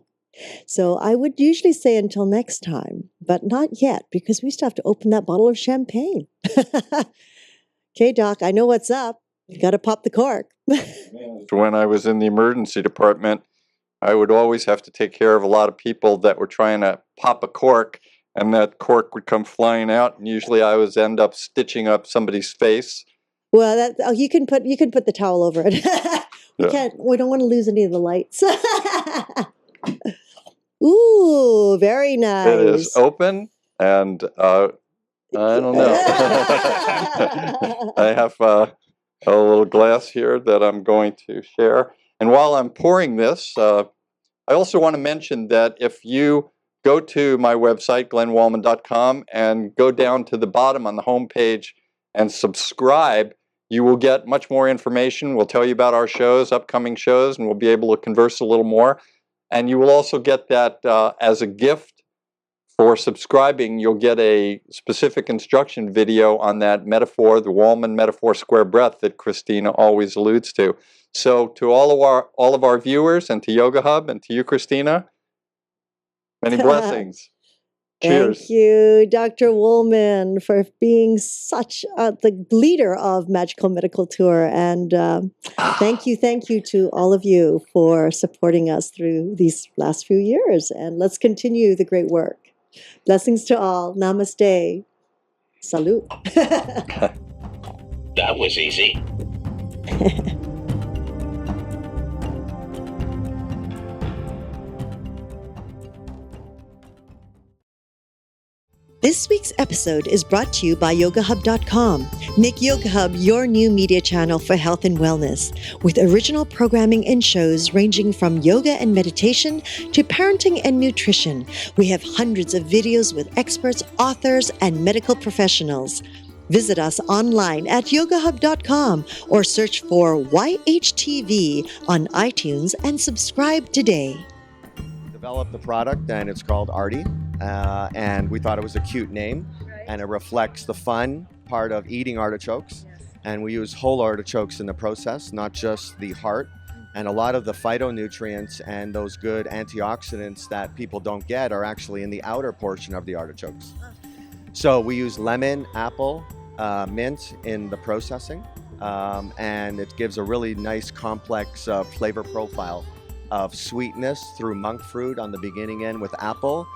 So I would usually say until next time, but not yet, because we still have to open that bottle of champagne. Okay, Doc, I know what's up. You got to pop the cork. When I was in the emergency department, I would always have to take care of a lot of people that were trying to pop a cork, and that cork would come flying out, and usually I would end up stitching up somebody's face. Well, you can put the towel over it. We don't want to lose any of the lights. Ooh, very nice. It is open, and I don't know. I have a little glass here that I'm going to share. And while I'm pouring this, I also want to mention that if you go to my website, glennwoolman.com, and go down to the bottom on the homepage and subscribe, you will get much more information. We'll tell you about our shows, upcoming shows, and we'll be able to converse a little more. And you will also get that as a gift for subscribing. You'll get a specific instruction video on that metaphor, the Woolman metaphor square breath that Christina always alludes to. So to all of our viewers, and to Yoga Hub, and to you, Christina, many blessings. Cheers. Thank you, Dr. Woolman, for being such the leader of Magical Medical Tour. And thank you to all of you for supporting us through these last few years. And let's continue the great work. Blessings to all. Namaste. Salud. That was easy. This week's episode is brought to you by YogaHub.com. Make Yoga Hub your new media channel for health and wellness, with original programming and shows ranging from yoga and meditation to parenting and nutrition. We have hundreds of videos with experts, authors, and medical professionals. Visit us online at YogaHub.com or search for YHTV on iTunes and subscribe today. Developed the product, and it's called Artie, and we thought it was a cute name, and it reflects the fun part of eating artichokes. And we use whole artichokes in the process, not just the heart, and a lot of the phytonutrients and those good antioxidants that people don't get are actually in the outer portion of the artichokes. So we use lemon, apple, mint in the processing, and it gives a really nice complex flavor profile of sweetness through monk fruit on the beginning end with apple,